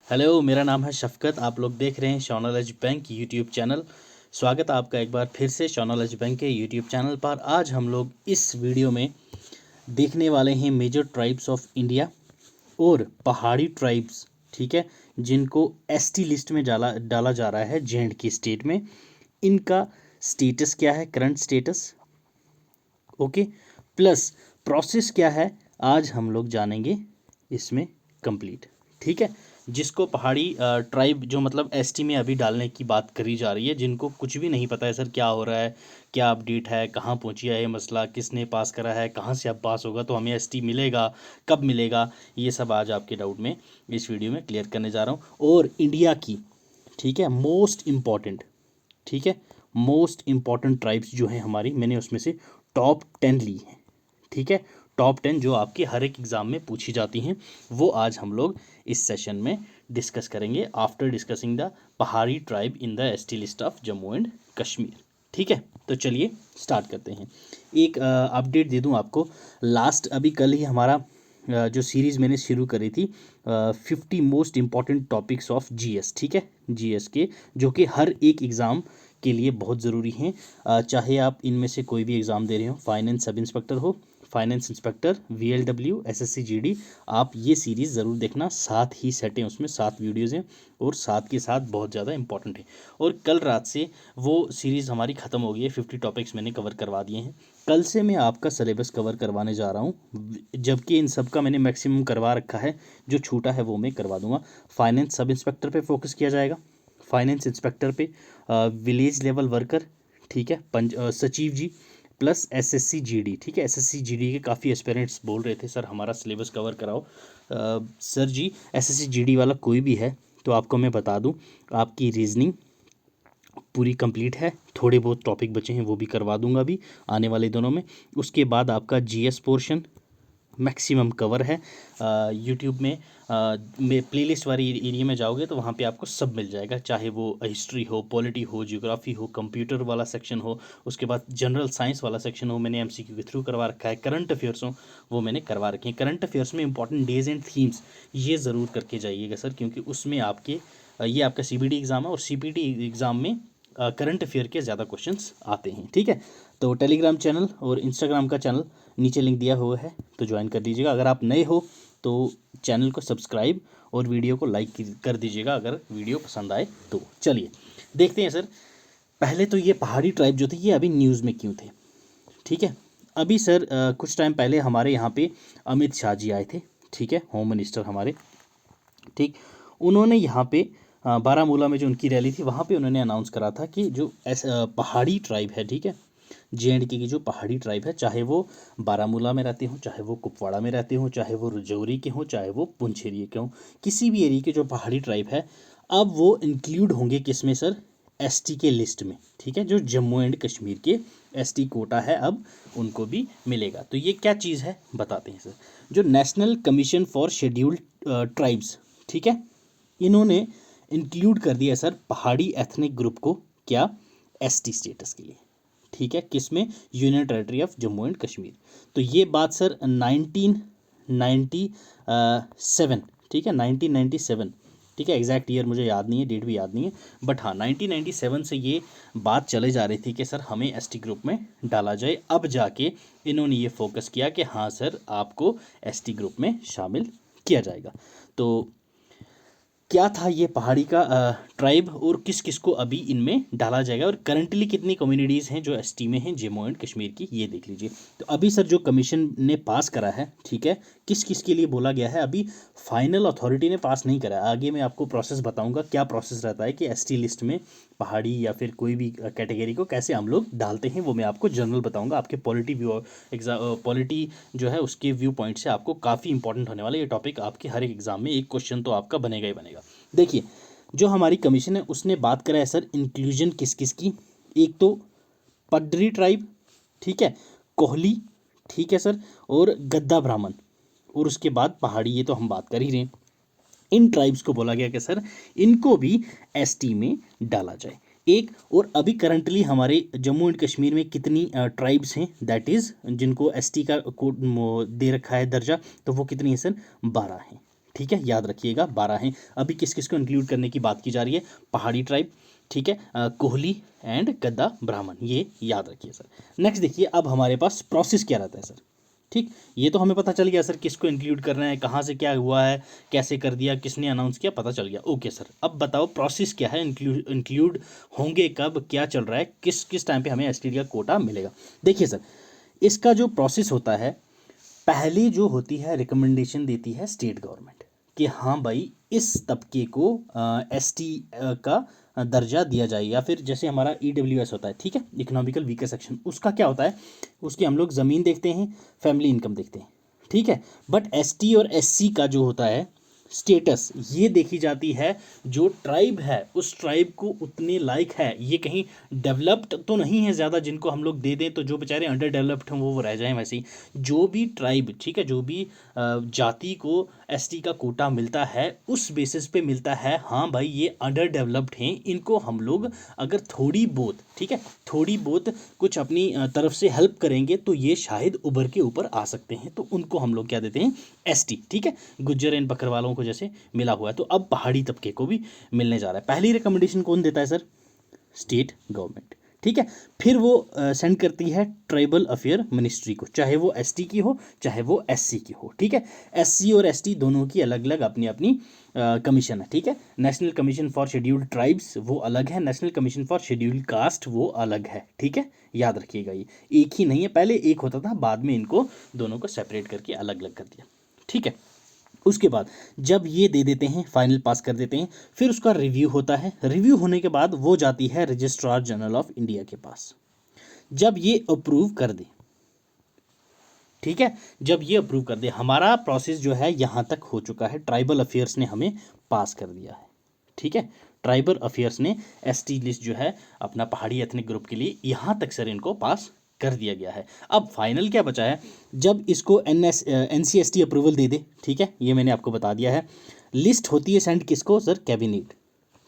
Hello, मेरा नाम है शफ़क़त। आप लोग देख रहे हैं शॉनॉलेज बैंक यूट्यूब चैनल। स्वागत है आपका एक बार फिर से शॉनॉलेज बैंक के यूट्यूब चैनल पर। आज हम लोग इस वीडियो में देखने वाले हैं मेजर ट्राइब्स ऑफ इंडिया और पहाड़ी ट्राइब्स, ठीक है, जिनको एसटी लिस्ट में डाला डाला जा रहा है जे.एंड.के स्टेट में। इनका स्टेटस क्या है, current status, okay, plus process क्या है, आज हम लोग जानेंगे इसमें कंप्लीट, ठीक है। जिसको पहाड़ी ट्राइब जो मतलब एसटी में अभी डालने की बात करी जा रही है, जिनको कुछ भी नहीं पता है सर क्या हो रहा है, क्या अपडेट है, कहाँ पहुंची है ये मसला, किसने पास करा है, कहाँ से अब पास होगा, तो हमें एसटी मिलेगा, कब मिलेगा, ये सब आज आपके डाउट में इस वीडियो में क्लियर करने जा रहा हूँ। और इंडिया की, ठीक है, मोस्ट इम्पॉर्टेंट, ठीक है, मोस्ट इम्पॉर्टेंट ट्राइब्स जो हैं हमारी, मैंने उसमें से टॉप 10 ली हैं, ठीक है। टॉप 10 जो आपके हर एक एग्ज़ाम में पूछी जाती हैं, वो आज हम लोग इस सेशन में डिस्कस करेंगे आफ्टर डिस्कसिंग द पहाड़ी tribe in the ST list of Jammu and Kashmir, ठीक है। तो चलिए स्टार्ट करते हैं। एक अपडेट दे दूं आपको, लास्ट अभी कल ही हमारा जो सीरीज़ मैंने शुरू करी थी 50 most important topics of GS, ठीक है, जीएस के, जो कि हर एक एग्ज़ाम के लिए बहुत ज़रूरी हैं। चाहे आप इनमें से कोई भी एग्ज़ाम दे रहे हो, फाइनेंस सब इंस्पेक्टर हो, finance inspector, VLW, SSC GD, आप ये सीरीज़ ज़रूर देखना। 7 ही सेट हैं उसमें, 7 वीडियोज़ हैं और 7 के साथ बहुत ज़्यादा इंपॉर्टेंट है। और कल रात से वो सीरीज़ हमारी ख़त्म हो गई है, 50 टॉपिक्स मैंने कवर करवा दिए हैं। कल से मैं आपका सिलेबस कवर करवाने जा रहा हूँ, जबकि इन सब का मैंने मैक्सिमम करवा रखा है, जो छूटा है वो मैं करवा दूंगा। फाइनेंस सब इंस्पेक्टर पे फोकस किया जाएगा, फाइनेंस इंस्पेक्टर पे विलेज लेवल वर्कर, ठीक है, सचिव जी, प्लस एसएससी जीडी, ठीक है। एसएससी जीडी के काफ़ी एस्पिरेंट्स बोल रहे थे सर हमारा सिलेबस कवर कराओ। सर जी, एसएससी जीडी वाला कोई भी है तो आपको मैं बता दूं, आपकी रीजनिंग पूरी कंप्लीट है, थोड़े बहुत टॉपिक बचे हैं वो भी करवा दूंगा अभी आने वाले दिनों में। उसके बाद आपका जीएस पोर्शन मैक्सिमम कवर है। यूट्यूब में प्लेलिस्ट वाली एरिया में जाओगे तो वहाँ पे आपको सब मिल जाएगा, चाहे वो हिस्ट्री हो, पॉलिटी हो, ज्योग्राफी हो, कंप्यूटर वाला सेक्शन हो, उसके बाद जनरल साइंस वाला सेक्शन हो, मैंने एमसीक्यू के थ्रू करवा रखा है, करंट अफेयर्स हो वो मैंने करवा रखे हैं। करंट अफेयर्स में इंपॉर्टेंट डेज एंड थीम्स ये ज़रूर करके जाइएगा सर, क्योंकि उसमें आपके ये आपका सीबीडी एग्ज़ाम है और सीपीटी एग्ज़ाम में करंट अफेयर के ज़्यादा क्वेश्चंस आते हैं, ठीक है। तो टेलीग्राम चैनल और इंस्टाग्राम का चैनल नीचे लिंक दिया हुआ है, तो ज्वाइन कर लीजिएगा। अगर आप नए हो तो चैनल को सब्सक्राइब और वीडियो को लाइक कर दीजिएगा अगर वीडियो पसंद आए तो। चलिए देखते हैं सर, पहले तो ये पहाड़ी ट्राइब जो थे ये अभी न्यूज़ में क्यों थे, ठीक है। अभी सर कुछ टाइम पहले हमारे यहाँ पे अमित शाह जी आए थे, ठीक है, होम मिनिस्टर हमारे, ठीक। उन्होंने यहाँ पे बारामूला में जो उनकी रैली थी वहाँ पे उन्होंने अनाउंस करा था कि जो पहाड़ी ट्राइब है, ठीक है, जे.एंड.के की जो पहाड़ी ट्राइब है, चाहे वो बारामूला में रहते हों, चाहे वो कुपवाड़ा में रहते हों, चाहे वो रजौरी के हों, चाहे वो पुंछ एरिए के हों, किसी भी एरिए के जो पहाड़ी ट्राइब है, अब वो इंक्लूड होंगे किस में सर, एसटी के लिस्ट में, ठीक है। जो जम्मू एंड कश्मीर के एसटी कोटा है अब उनको भी मिलेगा। तो ये क्या चीज़ है बताते हैं सर। जो national commission for scheduled tribes, ठीक है, इन्होंने इंक्लूड कर दिया सर पहाड़ी एथनिक ग्रुप को, क्या, एसटी स्टेटस के लिए, ठीक है, किस में, union territory of Jammu and Kashmir. तो ये बात सर 1997, ठीक है, 1997, ठीक है, एग्जैक्ट ईयर मुझे याद नहीं है, डेट भी याद नहीं है, बट हाँ 1997 से ये बात चले जा रही थी कि सर हमें एसटी ग्रुप में डाला जाए। अब जाके इन्होंने ये फोकस किया कि हाँ सर आपको एसटी ग्रुप में शामिल किया जाएगा। तो क्या था ये पहाड़ी का ट्राइब और किस किस को अभी इनमें डाला जाएगा, और करंटली कितनी कम्युनिटीज़ हैं जो एसटी में हैं जम्मू एंड कश्मीर की, ये देख लीजिए। तो अभी सर जो कमीशन ने पास करा है, ठीक है, किस किस के लिए बोला गया है, अभी फाइनल अथॉरिटी ने पास नहीं करा है। आगे मैं आपको प्रोसेस बताऊंगा क्या प्रोसेस रहता है कि एसटी लिस्ट में पहाड़ी या फिर कोई भी कैटेगरी को कैसे हम लोग डालते हैं, वो मैं आपको जनरल बताऊँगा। आपके पॉलिटी व्यू पॉलिटी जो है उसके व्यू पॉइंट से आपको काफ़ी इंपॉर्टेंट होने वाला ये टॉपिक, आपके हर एक एग्जाम में एक क्वेश्चन तो आपका बनेगा ही बनेगा। देखिए जो हमारी कमीशन है उसने बात करा है सर इंक्लूजन किस किस की, एक तो पडरी ट्राइब, ठीक है, कोहली, ठीक है सर, और गद्दा ब्राह्मण, और उसके बाद पहाड़ी, ये तो हम बात कर ही रहे हैं। इन ट्राइब्स को बोला गया कि सर इनको भी एसटी में डाला जाए। एक और अभी करंटली हमारे जम्मू एंड कश्मीर में कितनी ट्राइब्स हैं, दैट इज़ जिनको एसटी का कोड दे रखा है दर्जा, तो वो कितनी है सर, 12 हैं, ठीक है, याद रखिएगा 12 हैं। अभी किस किस को इंक्लूड करने की बात की जा रही है, पहाड़ी ट्राइब, ठीक है, कोहली एंड गद्दा ब्राह्मण, ये याद रखिए सर। नेक्स्ट देखिए, अब हमारे पास प्रोसेस क्या रहता है सर। ठीक, ये तो हमें पता चल गया सर किसको इंक्लूड करना है, कहाँ से क्या हुआ है, कैसे कर दिया, किसने अनाउंस किया, पता चल गया। ओके सर, अब बताओ प्रोसेस क्या है, इंक्लूड होंगे कब, क्या चल रहा है, किस किस टाइम पे हमें एसटीडी का कोटा मिलेगा। देखिए सर, इसका जो प्रोसेस होता है, पहले जो होती है रिकमेंडेशन देती है स्टेट गवर्नमेंट कि हाँ भाई इस तबके को एसटी का दर्जा दिया जाए, या फिर जैसे हमारा ईडब्ल्यूएस होता है, ठीक है, इकोनॉमिकल वीकर सेक्शन, उसका क्या होता है, उसकी हम लोग ज़मीन देखते हैं, फैमिली इनकम देखते हैं, ठीक है। बट एसटी और एससी का जो होता है स्टेटस, ये देखी जाती है जो ट्राइब है उस ट्राइब को उतने लायक है, ये कहीं डेवलप्ड तो नहीं है ज़्यादा जिनको हम लोग दे दें तो जो बेचारे अंडर डेवलप्ड हैं वो रह जाएं। वैसे ही जो भी ट्राइब, ठीक है, जो भी जाति को एसटी का कोटा मिलता है उस बेसिस पे मिलता है, हाँ भाई ये अंडर डेवलप्ड हैं, इनको हम लोग अगर थोड़ी बहुत, ठीक है, थोड़ी बहुत कुछ अपनी तरफ से हेल्प करेंगे तो ये शायद उभर के ऊपर आ सकते हैं, तो उनको हम लोग क्या देते हैं, एसटी, ठीक है, गुज्जर एंड बकरवालों को जैसे मिला हुआ है, तो अब पहाड़ी तबके को भी मिलने जा रहा है। पहली रिकमेंडेशन कौन देता है सर, स्टेट गवर्नमेंट, ठीक है। फिर वो सेंड करती है ट्राइबल अफेयर मिनिस्ट्री को, चाहे वो एसटी की हो चाहे वो एससी की हो, ठीक है। एससी और एसटी दोनों की अलग अलग अपनी अपनी कमीशन है, ठीक है। National commission for scheduled tribes वो अलग है, national commission for scheduled caste वो अलग है, ठीक है, याद रखिएगा। ये एक ही नहीं है, पहले एक होता था, बाद में इनको दोनों को सेपरेट करके अलग अलग कर दिया, ठीक है। उसके बाद जब ये दे देते हैं, फाइनल पास कर देते हैं, फिर उसका रिव्यू होता है, रिव्यू होने के बाद वो जाती है रजिस्ट्रार जनरल ऑफ इंडिया के पास। जब ये अप्रूव कर दे, ठीक है, जब ये अप्रूव कर दे, हमारा प्रोसेस जो है यहाँ तक हो चुका है, ट्राइबल अफेयर्स ने हमें पास कर दिया है, ठीक है, ट्राइबल अफेयर्स ने एसटी लिस्ट जो है अपना पहाड़ी एथनिक ग्रुप के लिए यहाँ तक सर इनको पास कर दिया गया है। अब फाइनल क्या बचा है, जब इसको एनसीएसटी अप्रूवल दे दे, ठीक है, ये मैंने आपको बता दिया है। लिस्ट होती है सेंड किसको सर, कैबिनेट,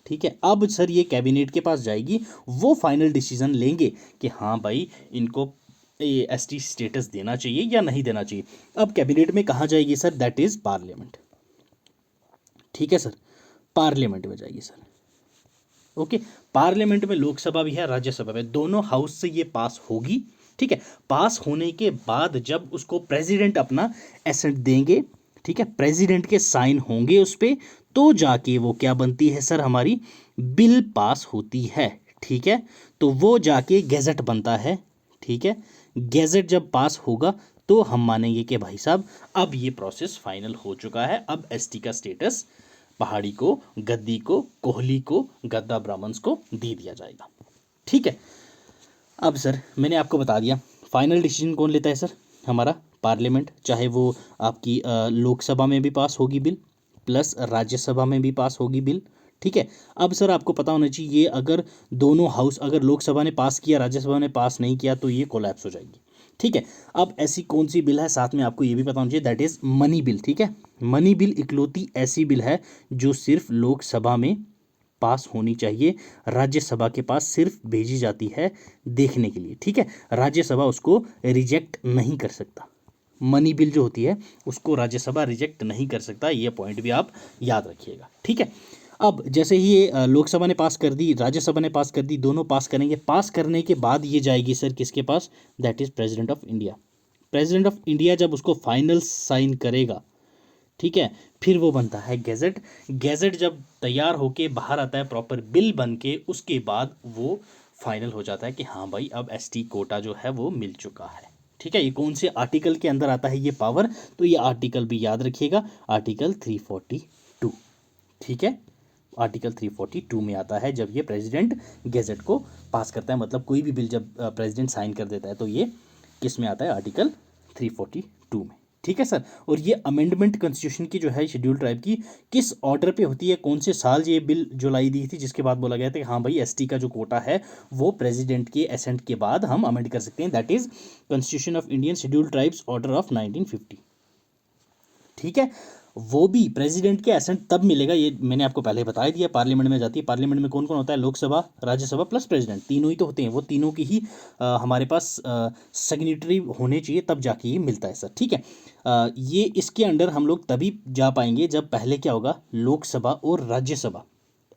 ठीक है। अब सर ये कैबिनेट के पास जाएगी, वो फाइनल डिसीजन लेंगे कि हाँ भाई इनको ये एसटी स्टेटस देना चाहिए या नहीं देना चाहिए। अब कैबिनेट में कहाँ जाएगी सर, दैट इज पार्लियामेंट, ठीक है सर, पार्लियामेंट में जाएगी सर। ओके, पार्लियामेंट में लोकसभा भी है, राज्यसभा में, दोनों हाउस से ये पास होगी, ठीक है। पास होने के बाद जब उसको प्रेसिडेंट अपना एसेंट देंगे, ठीक है, प्रेसिडेंट के साइन होंगे उस पर, तो जाके वो क्या बनती है सर, हमारी बिल पास होती है, ठीक है। तो वो जाके गैजेट बनता है, ठीक है। गैजेट जब पास होगा तो हम मानेंगे कि भाई साहब अब ये प्रोसेस फाइनल हो चुका है, अब एसटी का स्टेटस पहाड़ी को, गद्दी को, कोहली को, गद्दा ब्राह्मण्स को दे दिया जाएगा, ठीक है। अब सर मैंने आपको बता दिया फाइनल डिसीजन कौन लेता है सर, हमारा पार्लियामेंट, चाहे वो आपकी लोकसभा में भी पास होगी बिल प्लस राज्यसभा में भी पास होगी बिल, ठीक है। अब सर आपको पता होना चाहिए, अगर दोनों हाउस, अगर लोकसभा ने पास किया राज्यसभा ने पास नहीं किया तो ये कोलैप्स हो जाएगी, ठीक है। अब ऐसी कौन सी बिल है, साथ में आपको ये भी पता होना चाहिए, दैट इज मनी बिल, ठीक है। मनी बिल इकलौती ऐसी बिल है जो सिर्फ लोकसभा में पास होनी चाहिए, राज्यसभा के पास सिर्फ भेजी जाती है देखने के लिए, ठीक है। राज्यसभा उसको रिजेक्ट नहीं कर सकता, मनी बिल जो होती है उसको राज्यसभा रिजेक्ट नहीं कर सकता, ये पॉइंट भी आप याद रखिएगा, ठीक है। अब जैसे ही ये लोकसभा ने पास कर दी, राज्यसभा ने पास कर दी, दोनों पास करेंगे, पास करने के बाद ये जाएगी सर किसके पास, that is president of India. President of India जब उसको फाइनल साइन करेगा, ठीक है, फिर वो बनता है गैजेट। गैजेट जब तैयार होके बाहर आता है प्रॉपर बिल बन के, उसके बाद वो फाइनल हो जाता है कि हाँ भाई अब एसटी कोटा जो है वो मिल चुका है, ठीक है। ये कौन से आर्टिकल के अंदर आता है ये पावर, तो ये आर्टिकल भी याद रखिएगा, आर्टिकल 342, ठीक है। आर्टिकल 342 में आता है जब ये प्रेसिडेंट गैजेट को पास करता है, मतलब कोई भी बिल जब प्रेसिडेंट साइन कर देता है तो ये किस में आता है, आर्टिकल 342 में, ठीक है सर। और ये अमेंडमेंट कॉन्स्टिट्यूशन की जो है शेड्यूल ट्राइब की किस ऑर्डर पे होती है, कौन से साल ये बिल जो लाई दी थी, जिसके बाद बोला गया था कि हाँ भाई एसटी का जो कोटा है वो प्रेसिडेंट के एसेंट के बाद हम अमेंड कर सकते हैं, that is constitution of Indian schedule tribes order of 1950, ठीक है। वो भी प्रेसिडेंट के एसेंट तब मिलेगा, ये मैंने आपको पहले बता दिया, पार्लियामेंट में जाती है। पार्लियामेंट में कौन कौन होता है, लोकसभा, राज्यसभा प्लस प्रेसिडेंट, तीनों ही तो होते हैं, वो तीनों की ही हमारे पास सिग्नेटरी होने चाहिए, तब जाके ये मिलता है सर, ठीक है। ये इसके अंडर हम लोग तभी जा पाएंगे जब पहले क्या होगा, लोकसभा और राज्यसभा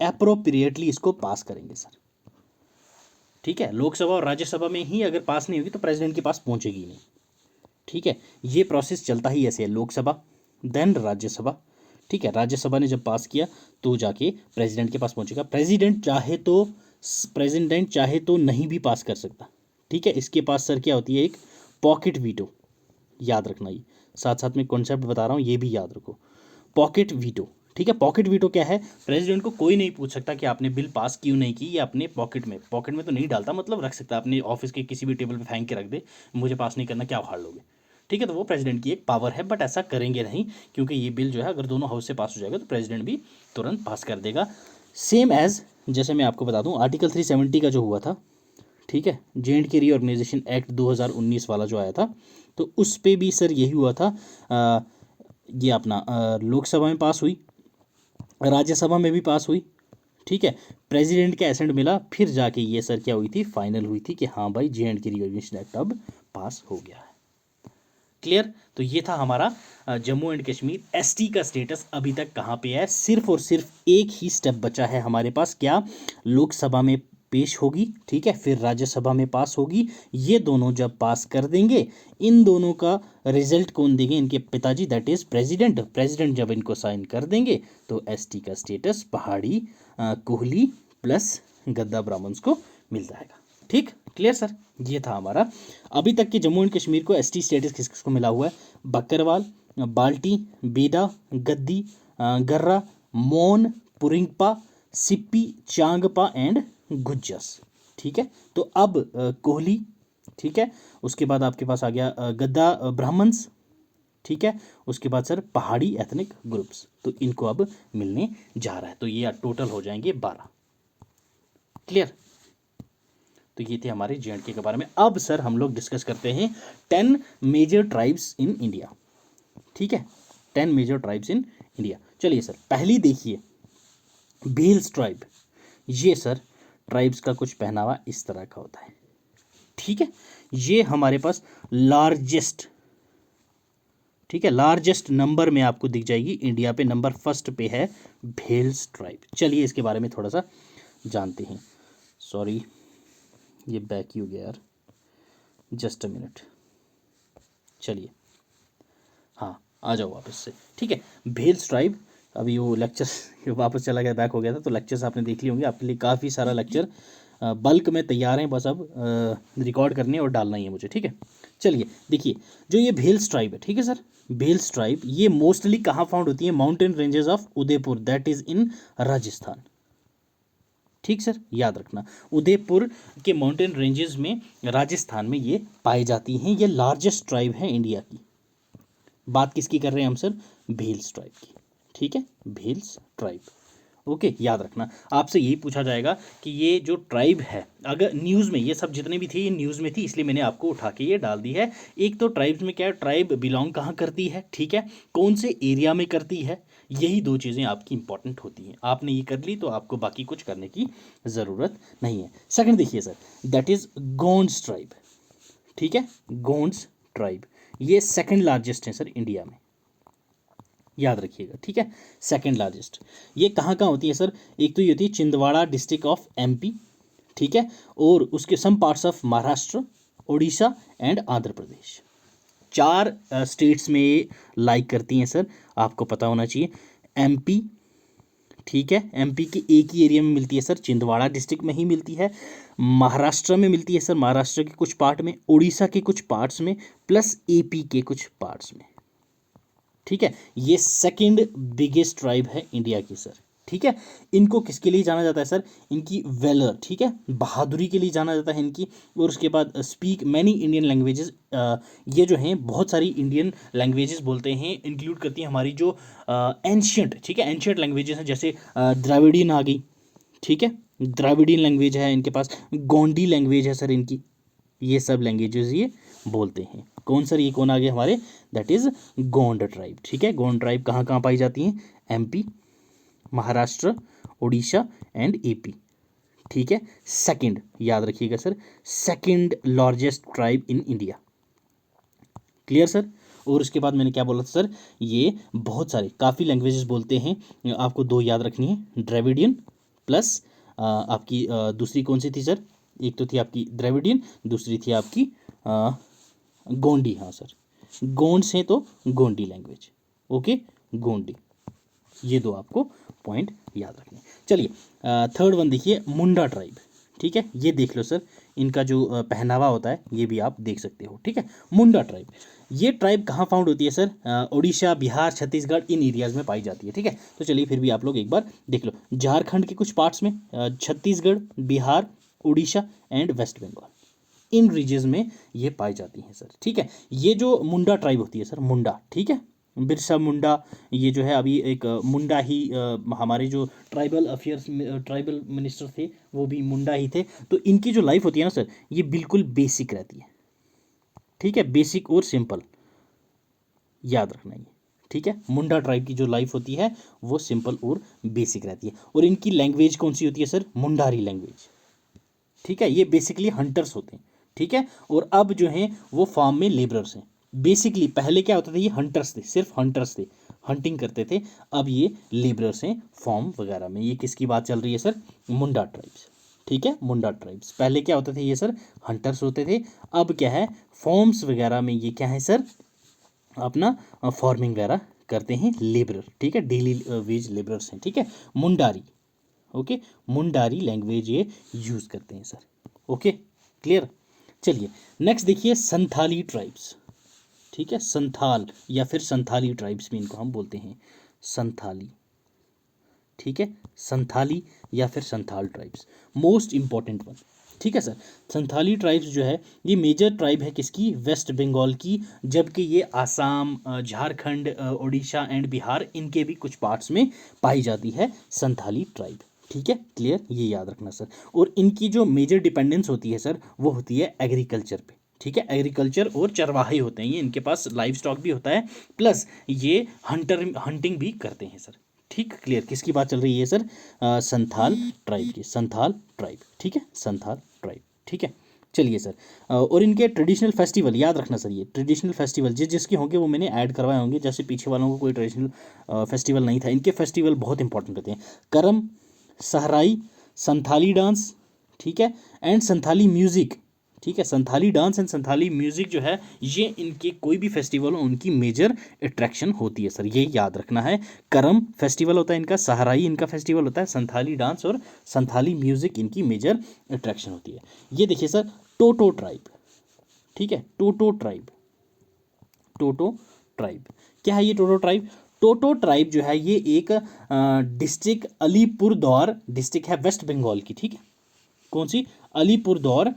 एप्रोप्रिएटली इसको पास करेंगे सर। ठीक है, लोकसभा और राज्यसभा में ही अगर पास नहीं होगी तो प्रेसिडेंट के पास पहुंचेगी नहीं। ठीक है, ये प्रोसेस चलता ही ऐसे है, लोकसभा देन राज्यसभा। ठीक है, राज्यसभा ने जब पास किया तो जाके प्रेसिडेंट के पास पहुंचेगा। प्रेसिडेंट चाहे तो नहीं भी पास कर सकता। ठीक है, इसके पास सर क्या होती है, एक पॉकेट वीटो। याद रखना, ये साथ साथ में कॉन्सेप्ट बता रहा हूँ, ये भी याद रखो, पॉकेट वीटो। ठीक है, पॉकेट वीटो क्या है, प्रेसिडेंट को कोई नहीं पूछ सकता कि आपने बिल पास क्यों नहीं की, ये अपने पॉकेट में तो नहीं डालता, मतलब रख सकता है अपने ऑफिस के किसी भी टेबल पे फेंक के रख दे, मुझे पास नहीं करना, क्या उखाड़ लोगे। ठीक है, तो वो प्रेसिडेंट की एक पावर है, बट ऐसा करेंगे नहीं, क्योंकि ये बिल जो है अगर दोनों हाउस से पास हो जाएगा तो प्रेसिडेंट भी तुरंत पास कर देगा। सेम एज, जैसे मैं आपको बता दूं, आर्टिकल 370 का जो हुआ था, ठीक है, J&K रीऑर्गेनाइजेशन एक्ट 2019 वाला जो आया था, तो उस पे भी सर यही हुआ था। ये अपना लोकसभा में पास हुई, राज्यसभा में भी पास हुई। ठीक है, प्रेसिडेंट का एसेंट मिला, फिर जाके ये सर क्या हुई थी, फाइनल हुई थी कि हाँ भाई J&K रीऑर्गेनाइजेशन एक्ट अब पास हो गया है। क्लियर। तो ये था हमारा जम्मू एंड कश्मीर एसटी का स्टेटस अभी तक कहाँ पे है। सिर्फ और सिर्फ एक ही स्टेप बचा है हमारे पास, क्या, लोकसभा में पेश होगी, ठीक है, फिर राज्यसभा में पास होगी। ये दोनों जब पास कर देंगे, इन दोनों का रिजल्ट कौन देंगे, इनके पिताजी, दैट इज प्रेसिडेंट। प्रेसिडेंट जब इनको साइन कर देंगे तो एसटी का स्टेटस पहाड़ी, कोहली प्लस गद्दा ब्राह्मण्स को मिल जाएगा। ठीक, क्लियर सर। ये था हमारा अभी तक के जम्मू एंड कश्मीर को एसटी स्टेटस किस किसको मिला हुआ है, बकरवाल, बाल्टी, बेदा, गद्दी, गर्रा, मोन, पुरिंगपा, सिप्पी, चांगपा एंड गुज्जस। ठीक है, तो अब कोहली, ठीक है, उसके बाद आपके पास आ गया गद्दा ब्राह्मण्स। ठीक है, उसके बाद सर पहाड़ी एथनिक ग्रुप्स, तो इनको अब मिलने जा रहा है, तो ये टोटल हो जाएंगे 12। क्लियर। तो ये थे हमारे J&K के बारे में। अब सर हम लोग डिस्कस करते हैं 10 मेजर ट्राइब्स इन इंडिया। ठीक है, 10 मेजर ट्राइब्स इन इंडिया। चलिए सर, पहली देखिए भील्स ट्राइब। ये सर ट्राइब्स का कुछ पहनावा इस तरह का होता है। ठीक है, ये हमारे पास लार्जेस्ट, ठीक है, लार्जेस्ट नंबर में आपको दिख जाएगी, इंडिया पे नंबर फर्स्ट पे है भेल्स ट्राइब। चलिए इसके बारे में थोड़ा सा जानते हैं। सॉरी, ये बैक ही हो गया यार, जस्ट अ मिनट। चलिए, हाँ आ जाओ वापस से। ठीक है, भेल्स ट्राइब, अभी वो लेक्चर वापस चला गया, बैक हो गया था, तो लेक्चर्स आपने देख लिए होंगे, आपके लिए काफ़ी सारा लेक्चर बल्क में तैयार हैं, बस अब रिकॉर्ड करने और डालना ही है मुझे। ठीक है, चलिए देखिए, जो ये भेल्स ट्राइब है, ठीक है सर, भेल्स ट्राइब ये मोस्टली कहाँ फाउंड होती है, mountain ranges of Udaipur, that is in Rajasthan. ठीक सर, याद रखना, उदयपुर के माउंटेन रेंजेस में राजस्थान में ये पाई जाती हैं। ये लार्जेस्ट ट्राइब है इंडिया की। बात किसकी कर रहे हैं हम सर, भेल्स ट्राइब की। ठीक है, भेल्स ट्राइब, ओके, याद रखना। आपसे यही पूछा जाएगा कि ये जो ट्राइब है, अगर न्यूज़ में ये सब जितने भी थे ये न्यूज़ में थी, इसलिए मैंने आपको उठा के ये डाल दी है। एक तो ट्राइब्स में क्या है, ट्राइब बिलोंग कहाँ करती है, ठीक है, कौन से एरिया में करती है, यही दो चीज़ें आपकी इंपॉर्टेंट होती हैं। आपने ये कर ली तो आपको बाकी कुछ करने की ज़रूरत नहीं है। सेकंड देखिए sir, that is Gonds tribe. ठीक है, गोंड्स ट्राइब ये सेकंड लार्जेस्ट है सर इंडिया में, याद रखिएगा। ठीक है, सेकंड लार्जेस्ट। ये कहाँ कहाँ होती है सर, एक तो ये होती है छिंदवाड़ा डिस्ट्रिक्ट ऑफ MP, ठीक है, और उसके some parts of Maharashtra, Orissa and Andhra Pradesh. 4 states में लाइक करती हैं सर, आपको पता होना चाहिए। MP, ठीक है, MP के एक ही एरिया में मिलती है सर, छिंदवाड़ा डिस्ट्रिक्ट में ही मिलती है। महाराष्ट्र में मिलती है सर, महाराष्ट्र के कुछ पार्ट में, उड़ीसा के कुछ पार्ट्स में, प्लस AP के कुछ पार्ट्स में। ठीक है, ये सेकंड बिगेस्ट ट्राइब है इंडिया की सर। ठीक है, इनको किसके लिए जाना जाता है सर, इनकी वेलर, ठीक है, बहादुरी के लिए जाना जाता है इनकी। और उसके बाद स्पीक मैनी इंडियन लैंग्वेजेस, ये जो हैं बहुत सारी इंडियन लैंग्वेजेस बोलते हैं, इंक्लूड करती हैं हमारी जो एंशियंट, ठीक है, एंशियंट लैंग्वेजेस हैं, जैसे द्राविडियन आ गई। ठीक है, द्राविडियन लैंग्वेज है इनके पास, गोंडी लैंग्वेज है सर इनकी, ये सब लैंग्वेजेस ये बोलते हैं। कौन सर, ये कौन आ गए हमारे, दैट इज गोंड ट्राइब। ठीक है, गोंड ट्राइब कहाँ कहाँ पाई जाती हैं, MP, Maharashtra, Orissa and AP। ठीक है, सेकंड, याद रखिएगा sir, second largest tribe in India. Clear sir, और उसके बाद मैंने क्या बोला था सर, ये बहुत सारे काफ़ी लैंग्वेजेस बोलते हैं, आपको दो याद रखनी है, द्रविडियन प्लस आपकी दूसरी कौन सी थी सर, एक तो थी आपकी द्रविडियन, दूसरी थी आपकी गोंडी। हाँ सर, गोंड्स हैं तो गोंडी लैंग्वेज, ओके, गोंडी। ये दो आपको पॉइंट याद रखने। चलिए थर्ड वन देखिए, मुंडा ट्राइब। ठीक है, ये देख लो सर, इनका जो पहनावा होता है ये भी आप देख सकते हो। ठीक है, मुंडा ट्राइब, ये ट्राइब कहाँ फाउंड होती है सर, उड़ीसा, बिहार, छत्तीसगढ़, इन एरियाज़ में पाई जाती है। ठीक है, तो चलिए फिर भी आप लोग एक बार देख लो, झारखंड के कुछ पार्ट्स में, छत्तीसगढ़, बिहार, उड़ीसा एंड वेस्ट बंगाल, इन रीजन्स में ये पाई जाती हैं सर। ठीक है, ये जो मुंडा ट्राइब होती है सर, मुंडा, ठीक है, बिरसा मुंडा, ये जो है अभी एक मुंडा ही, हमारे जो ट्राइबल अफेयर्स में ट्राइबल मिनिस्टर थे वो भी मुंडा ही थे। तो इनकी जो लाइफ होती है ना सर, ये बिल्कुल बेसिक रहती है। ठीक है, बेसिक और सिंपल, याद रखना ये। ठीक है, मुंडा ट्राइब की जो लाइफ होती है वो सिंपल और बेसिक रहती है। और इनकी लैंग्वेज कौन सी होती है सर, मुंडारी लैंग्वेज। ठीक है, ये बेसिकली हंटर्स होते हैं। ठीक है, और अब जो हैं वो फार्म में लेबरर्स हैं। बेसिकली पहले क्या होता था, ये हंटर्स थे, सिर्फ हंटर्स थे, हंटिंग करते थे। अब ये लेबरर्स हैं फॉर्म वगैरह में। ये किसकी बात चल रही है सर, मुंडा ट्राइब्स। ठीक है, मुंडा ट्राइब्स, पहले क्या होते थे ये सर, हंटर्स होते थे। अब क्या है, फॉर्म्स वगैरह में ये क्या है सर, अपना फार्मिंग वगैरह करते हैं, लेबरर। ठीक है, डेली वेज लेबरर्स हैं। ठीक है, मुंडारी, ओके, मुंडारी लैंग्वेज ये यूज़ करते हैं सर। Okay, clear. चलिए नेक्स्ट देखिए, संथाली ट्राइब्स। ठीक है, संथाल या फिर संथाली ट्राइब्स भी इनको हम बोलते हैं, संथाली। ठीक है, संथाली या फिर Santhal tribes, most important one. ठीक है सर, संथाली ट्राइब्स जो है ये मेजर ट्राइब है किसकी, वेस्ट बंगाल की, जबकि ये आसाम, झारखंड, उड़ीसा एंड बिहार, इनके भी कुछ पार्ट्स में पाई जाती है संथाली ट्राइब। ठीक है, क्लियर, ये याद रखना सर। और इनकी जो मेजर डिपेंडेंस होती है सर, वो होती है एग्रीकल्चर पे। ठीक है, एग्रीकल्चर और चरवाहे होते हैं ये, इनके पास लाइव स्टॉक भी होता है, प्लस ये हंटिंग भी करते हैं सर। ठीक, क्लियर, किसकी बात चल रही है सर, संथाल ट्राइब की, संथाल ट्राइब। ठीक है, संथाल ट्राइब। ठीक है, चलिए सर, और इनके ट्रेडिशनल फेस्टिवल याद रखना सर, ये ट्रेडिशनल फेस्टिवल जिसके होंगे वो मैंने ऐड करवाए होंगे, जैसे पीछे वालों को कोई ट्रेडिशनल फेस्टिवल नहीं था, इनके फेस्टिवल बहुत इंपॉर्टेंट होते हैं, करम, सहराई, संथाली डांस। ठीक है, एंड संथाली म्यूज़िक। ठीक है, Santhali dance and Santhali music जो है, ये इनके कोई भी फेस्टिवल हो उनकी मेजर अट्रैक्शन होती है सर, ये याद रखना है। करम फेस्टिवल होता है इनका, सहराई इनका फेस्टिवल होता है, संथाली डांस और संथाली म्यूज़िक इनकी मेजर अट्रैक्शन होती है। ये देखिए सर, टोटो ट्राइब। ठीक है, टोटो ट्राइब, टोटो ट्राइब क्या है ये टोटो ट्राइब, टोटो ट्राइब जो है ये एक डिस्ट्रिक्ट, अलीपुरद्वार डिस्ट्रिक्ट है वेस्ट बंगाल की। ठीक है, कौन सी, अलीपुरद्वार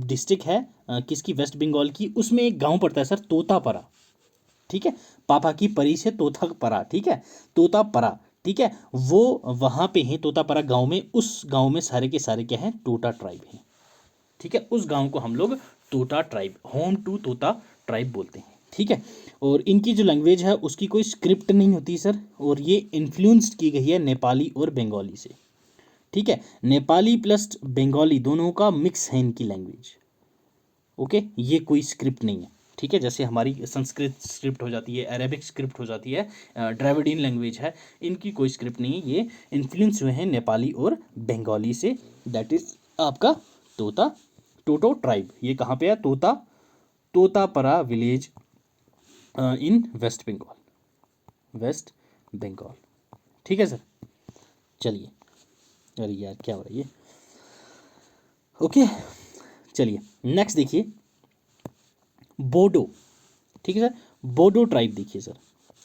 डिस्ट्रिक्ट है, किसकी, वेस्ट बंगाल की। उसमें एक गांव पड़ता है सर, तोतापरा। ठीक है, पापा की परी से तोतापरा। ठीक है, तोतापरा। ठीक है, वो वहाँ पे हैं तोतापरा गांव में, उस गांव में सारे के सारे क्या हैं, टोटा ट्राइब हैं। ठीक है, उस गांव को हम लोग तोता ट्राइब, होम टू तोता ट्राइब बोलते हैं। ठीक है, और इनकी जो लैंग्वेज है उसकी कोई स्क्रिप्ट नहीं होती सर, और ये इन्फ्लुएंस्ड की गई है नेपाली और बंगाली से। ठीक है, नेपाली प्लस बंगाली दोनों का मिक्स है इनकी लैंग्वेज। ओके, ये कोई स्क्रिप्ट नहीं है। ठीक है, जैसे हमारी संस्कृत स्क्रिप्ट हो जाती है, अरेबिक स्क्रिप्ट हो जाती है, द्रविडियन लैंग्वेज है, इनकी कोई स्क्रिप्ट नहीं है, ये इन्फ्लुएंस हुए हैं नेपाली और बंगाली से। दैट इज आपका तोता, टोटो ट्राइब। ये कहाँ पे है, Totopara village in West Bengal, West Bengal. ठीक है सर, चलिए, अरे यार क्या हो रहा है ये, ओके, चलिए नेक्स्ट देखिए, बोडो। ठीक है सर, बोडो ट्राइब देखिए sir,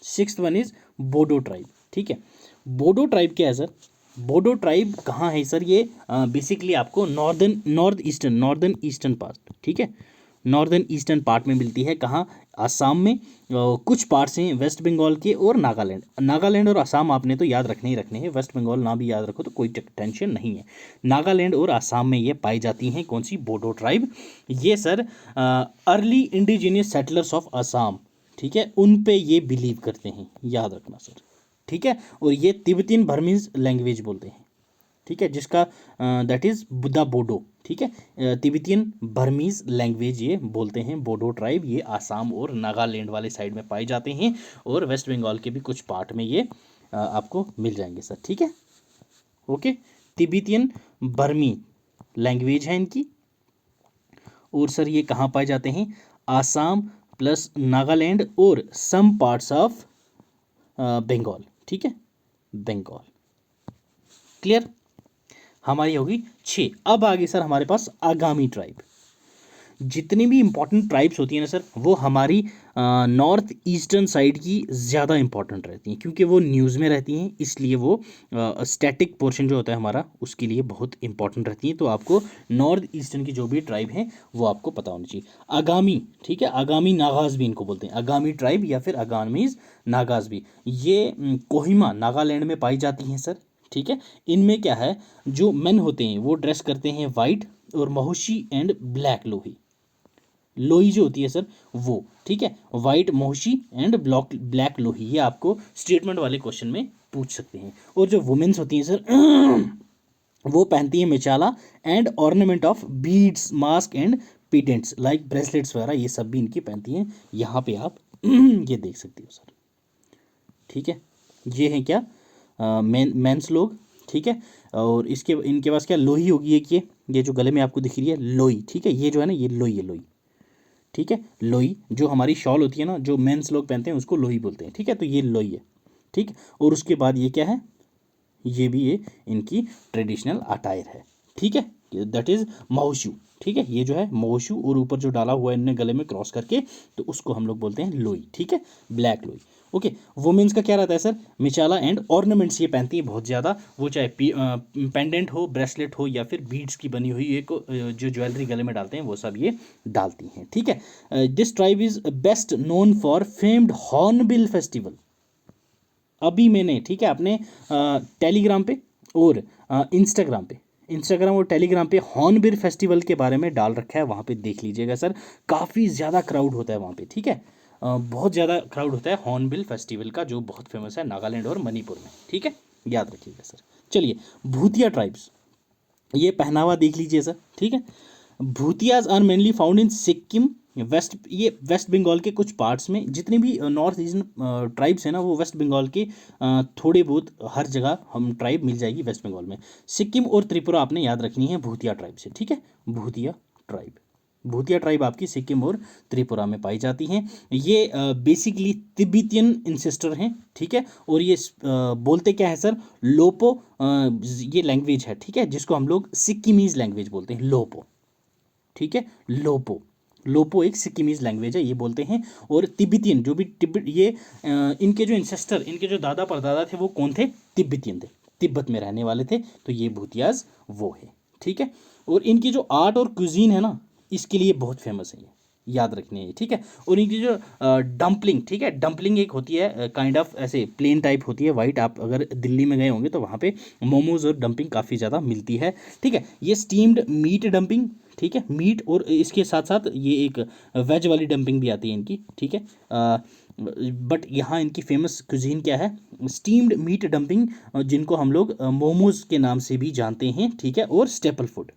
sixth one is Bodo tribe. ठीक है, बोडो ट्राइब क्या है सर, बोडो ट्राइब कहाँ है सर, ये बेसिकली आपको नॉर्थ ईस्टर्न पार्ट। ठीक है, नॉर्दर्न ईस्टर्न पार्ट में मिलती है, कहाँ, आसाम में, कुछ पार्ट्स हैं वेस्ट बंगाल के और नागालैंड और आसाम आपने तो याद रखने ही रखने हैं, वेस्ट बंगाल ना भी याद रखो तो कोई टेंशन नहीं है। नागालैंड और आसाम में ये पाई जाती हैं, कौन सी, बोडो ट्राइब। ये sir early indigenous settlers of Assam, ठीक है, उन पे ये बिलीव करते हैं, याद रखना सर। ठीक है, और ये तिब्बतियन बर्मीज लैंग्वेज बोलते हैं। ठीक है, जिसका दैट इज़ द बोडो, ठीक है, तिब्बतियन बर्मीज लैंग्वेज ये बोलते हैं। बोडो ट्राइब ये आसाम और नागालैंड वाले साइड में पाए जाते हैं और वेस्ट बंगाल के भी कुछ पार्ट में ये आपको मिल जाएंगे सर, ठीक है। ओके, तिब्बतियन बर्मी लैंग्वेज है इनकी, और सर ये कहाँ पाए जाते हैं, आसाम प्लस नागालैंड और सम पार्ट्स ऑफ बंगाल, ठीक है, बंगाल। क्लियर, हमारी होगी 6। अब आगे सर हमारे पास आगामी ट्राइब। जितनी भी इंपॉर्टेंट ट्राइब्स होती हैं ना सर, वो हमारी नॉर्थ ईस्टर्न साइड की ज़्यादा इंपॉर्टेंट रहती हैं, क्योंकि वो न्यूज़ में रहती हैं, इसलिए वो स्टैटिक पोर्शन जो होता है हमारा उसके लिए बहुत इंपॉर्टेंट रहती हैं। तो आपको नॉर्थ ईस्टर्न की जो भी ट्राइब हैं वो आपको पता होनी चाहिए। आगामी, ठीक है, आगामी नागाज भी इनको बोलते हैं, आगामी ट्राइब या फिर आगामीज नागाज भी, ये कोहिमा नागालैंड में पाई जाती हैं सर, ठीक है। इनमें क्या है, जो मेन होते हैं वो ड्रेस करते हैं वाइट और महोशी एंड ब्लैक लोही, लोही जो होती है सर वो, ठीक है, वाइट मोशी एंड ब्लैक लोही, ये आपको स्टेटमेंट वाले क्वेश्चन में पूछ सकते हैं। और जो वुमेन्स होती हैं सर वो पहनती हैं मिचाला and ornament of beads, mask and pendants like bracelets वगैरह, ये सब भी इनकी पहनती हैं। यहाँ पे आप ये देख सकते हो सर, ठीक है। ये हैं क्या, मेंस लोग, ठीक है। और इसके इनके पास क्या लोही होगी एक, ये जो गले में आपको दिख रही है लोई, ठीक है, ये जो है ना ये लोई है, लोई, ठीक है। लोई जो हमारी शॉल होती है ना, जो मेंस लोग पहनते हैं उसको लोई बोलते हैं, ठीक है, तो ये लोई है, ठीक। और उसके बाद ये क्या है, ये भी ये इनकी ट्रेडिशनल अटायर है, ठीक है, दैट इज महोशू, ठीक है। ये जो है महोशू और ऊपर जो डाला हुआ है इनने गले में क्रॉस करके, तो उसको हम लोग बोलते हैं लोई, ठीक है, ब्लैक लोई। ओके, वुमेन्स का क्या रहता है सर, मिचाला एंड ऑर्नामेंट्स ये पहनती है बहुत ज़्यादा, वो चाहे पेंडेंट हो, ब्रेसलेट हो या फिर बीड्स की बनी हुई एक जो ज्वेलरी गले में डालते हैं वो सब ये डालती हैं, ठीक है। This tribe is best known for famed hornbill festival. अभी मैंने, ठीक है, अपने टेलीग्राम पे और इंस्टाग्राम और टेलीग्राम पे हॉर्नबिल फेस्टिवल के बारे में डाल रखा है, वहाँ पे देख लीजिएगा सर, काफ़ी ज़्यादा क्राउड होता है वहाँ पे, ठीक है, बहुत ज़्यादा क्राउड होता है हॉर्नबिल फेस्टिवल का, जो बहुत फेमस है नागालैंड और मणिपुर में, ठीक है, याद रखिएगा सर। चलिए, भूतिया ट्राइब्स, ये पहनावा देख लीजिए सर, ठीक है। Bhutias are mainly found in Sikkim, ये वेस्ट बंगाल के कुछ पार्ट्स में, जितने भी नॉर्थ ईस्टर्न ट्राइब्स हैं ना वो वेस्ट बंगाल के थोड़े बहुत हर जगह हम ट्राइब मिल जाएगी वेस्ट बंगाल में। सिक्किम और त्रिपुरा आपने याद रखनी है भूतिया ट्राइब से, ठीक है, भूतिया ट्राइब, भूतिया ट्राइब आपकी सिक्किम और त्रिपुरा में पाई जाती हैं। ये बेसिकली तिब्बतियन इंसेस्टर हैं, ठीक है, और ये बोलते क्या है सर, लोपो, ये लैंग्वेज है, ठीक है, जिसको हम लोग सिक्किमीज लैंग्वेज बोलते हैं, लोपो, ठीक है, लोपो, लोपो एक सिक्किमीज लैंग्वेज है ये बोलते हैं। और तिब्बतियन जो भी तिब्बत, ये इनके जो इंसेस्टर, इनके जो दादा परदादा थे वो कौन थे, तिब्बतियन थे, तिब्बत में रहने वाले थे, तो ये भूतियाज वो है, ठीक है। और इनकी जो आर्ट और क्यूजीन है ना, इसके लिए बहुत फेमस है, ये याद रखनी है, ठीक है। और इनकी जो डम्पलिंग, ठीक है, डम्पलिंग एक होती है काइंड ऑफ ऐसे प्लेन टाइप होती है वाइट, आप अगर दिल्ली में गए होंगे तो वहाँ पे मोमोज और डम्पलिंग काफ़ी ज़्यादा मिलती है, ठीक है। ये स्टीम्ड मीट डम्पिंग, ठीक है, मीट, और इसके साथ साथ ये एक वेज वाली डंपिंग भी आती है इनकी, ठीक है। बट यहाँ इनकी फेमस कुजीन क्या है, स्टीम्ड मीट डंपिंग, जिनको हम लोग मोमोज के नाम से भी जानते हैं, ठीक है, और स्टेपल फूड,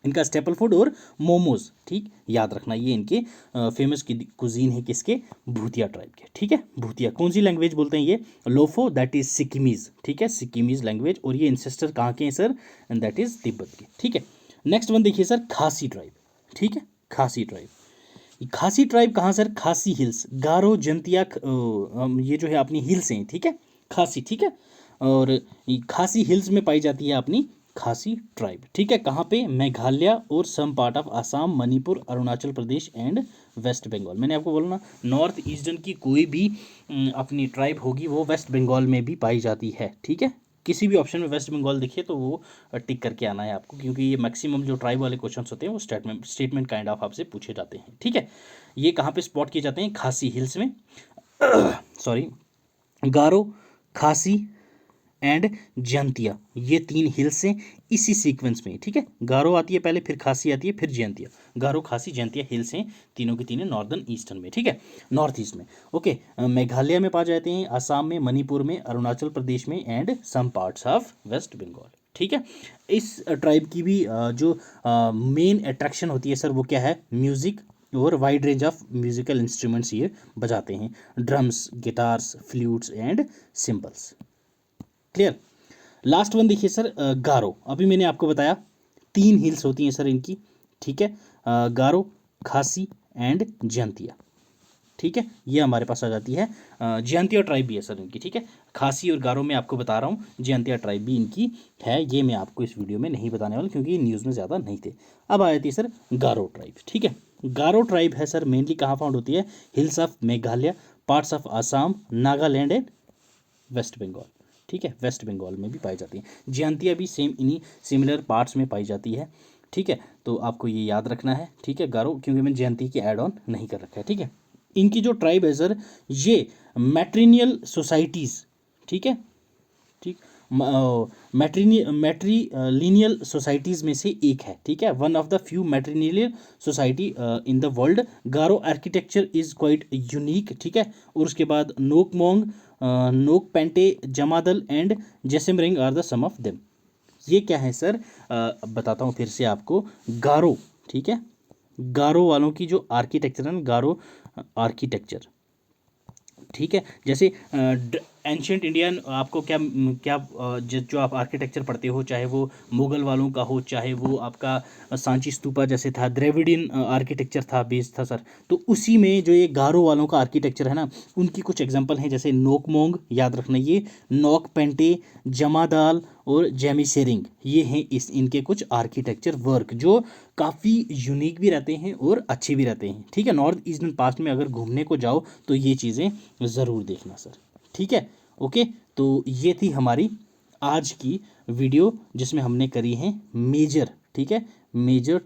इनका स्टेपल फूड और मोमोज, ठीक, याद रखना, ये इनके फेमस कुजीन है किसके, भूतिया ट्राइब के, ठीक है। भूतिया कौन सी लैंग्वेज बोलते हैं ये, लोफो, दैट इज सिक्किमीज, ठीक है, सिक्किमीज लैंग्वेज, और ये इंसेस्टर कहाँ के हैं sir, and that is Tibet के, ठीक है। नेक्स्ट वन देखिए सर, खासी ट्राइब, ठीक है, खासी ट्राइब, खासी ट्राइब कहाँ सर, खासी हिल्स, गारो जंतिया, ये जो है अपनी हिल्स हैं, ठीक है, खासी, ठीक है, और खासी हिल्स में पाई जाती है अपनी खासी ट्राइब, ठीक है, कहाँ पे, मेघालय और some part of Assam, Manipur, Arunachal Pradesh and West Bengal. मैंने आपको बोला ना, नॉर्थ ईस्टर्न की कोई भी अपनी ट्राइब होगी वो वेस्ट बंगाल में भी पाई जाती है, ठीक है। किसी भी ऑप्शन में वेस्ट बंगाल दिखे तो वो टिक करके आना है आपको, क्योंकि ये मैक्सिमम जो ट्राइब वाले क्वेश्चंस होते हैं वो स्टेटमेंट काइंड ऑफ आपसे पूछे जाते हैं, ठीक है। ये कहाँ पे स्पॉट किए जाते हैं, खासी हिल्स में, सॉरी, गारो, खासी एंड जयंतिया, ये 3 हिल्स हैं इसी सीक्वेंस में, ठीक है। गारो आती है पहले, फिर खासी आती है, फिर जयंतिया, गारो खासी जयंतिया हिल्स हैं तीनों की तीनों नॉर्दर्न ईस्टर्न में, ठीक है, नॉर्थ ईस्ट में। ओके, मेघालय में पाए जाते हैं, आसाम में, मणिपुर में, अरुणाचल प्रदेश में and some parts of West Bengal, ठीक है। इस ट्राइब की भी जो मेन अट्रैक्शन होती है सर वो क्या है, म्यूज़िक और wide range of musical instruments ये बजाते हैं, drums, guitars, flutes and symbols. Clear. Last one देखिए सर, गारो। अभी मैंने आपको बताया 3 हिल्स होती हैं सर इनकी, ठीक है, गारो, खासी एंड जयंतिया। ठीक है, ये हमारे पास आ जाती है। जयंतिया ट्राइब भी है सर इनकी, ठीक है। खासी और गारो में आपको बता रहा हूँ, जयंतिया ट्राइब भी इनकी है, ये मैं आपको इस वीडियो में नहीं बताने वाला क्योंकि न्यूज़ में ज़्यादा नहीं थे। अब आ जाती है सर गारो ट्राइब, ठीक है। गारो ट्राइब है सर मेनली कहाँ फाउंड होती है, hills of Meghalaya, parts of Assam, Nagaland and West Bengal, ठीक है, वेस्ट बंगाल में भी पाई जाती है। जयंतिया भी सेम इन्हीं सिमिलर पार्ट्स में पाई जाती है, ठीक है। तो आपको ये याद रखना है, ठीक है, गारो, क्योंकि मैंने जयंती की ऐड ऑन नहीं कर रखा है, ठीक है। इनकी जो ट्राइब है सर, ये मैट्रिनियल सोसाइटीज़, ठीक है, ठीक, मैट्रीलिनियल सोसाइटीज़ में से एक है, ठीक है, one of the few matrilineal society in the world. Garo architecture is quite unique, ठीक है। और उसके बाद नोकमोंग, नोक पेंटे, जमादल एंड जैसमरिंग are the some of them. ये क्या है सर, बताता हूँ फिर से आपको। गारो, ठीक है, गारो वालों की जो आर्किटेक्चर है ना, गारो आर्किटेक्चर, ठीक है। जैसे एंशियंट इंडियन, आपको क्या क्या जो आप आर्किटेक्चर पढ़ते हो, चाहे वो मुग़ल वालों का हो, चाहे वो आपका सांची स्तूपा जैसे था, द्रविडियन आर्किटेक्चर था, बेस था सर। तो उसी में जो ये गारो वालों का आर्किटेक्चर है ना, उनकी कुछ एग्जांपल हैं, जैसे नोकमोंग, याद रखना, ये नोक पेंटे, जमादाल और जेमिसेरिंग, ये हैं इस इनके कुछ आर्किटेक्चर वर्क जो काफ़ी यूनिक भी रहते हैं और अच्छे भी रहते हैं, ठीक है। नॉर्थ ईस्टर्न पास्ट में अगर घूमने को जाओ तो ये चीज़ें ज़रूर देखना सर, ठीक है। ओके, तो ये थी हमारी आज की वीडियो जिसमें हमने करी हैं मेजर, ठीक है, मेजर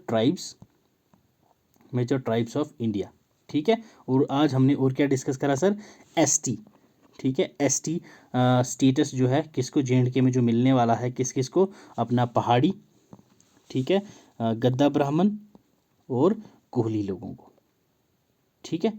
ट्राइब्स ऑफ इंडिया, ठीक है। और आज हमने और क्या डिस्कस करा सर, एसटी, ठीक है, एसटी स्टेटस जो है किसको जे.एंड.के में जो मिलने वाला है, किस किस को, अपना पहाड़ी, ठीक है, गद्दा ब्राह्मण और कोहली लोगों को, ठीक है।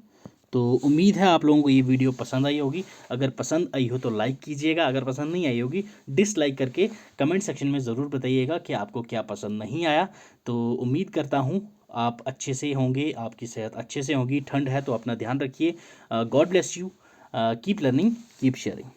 तो उम्मीद है आप लोगों को ये वीडियो पसंद आई होगी। अगर पसंद आई हो तो लाइक कीजिएगा, अगर पसंद नहीं आई होगी डिसलाइक करके कमेंट सेक्शन में ज़रूर बताइएगा कि आपको क्या पसंद नहीं आया। तो उम्मीद करता हूँ आप अच्छे से होंगे, आपकी सेहत अच्छे से होगी। ठंड है तो अपना ध्यान रखिए। God bless you, keep learning, keep sharing.